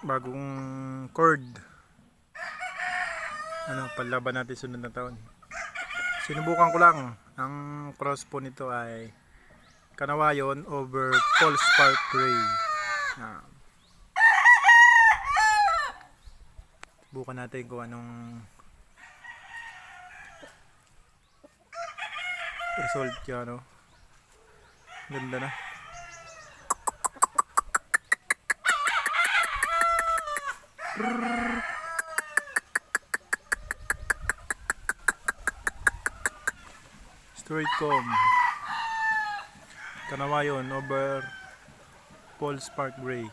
bagong cord. Panlaban natin sunod na taon. Sinubukan ko lang. Ang cross po nito ay Kanawayon over Paul Spark Gray. Subukan natin kung anong result yan. Ganda na. Straight comb. Kanawayon over Paul Spark Gray.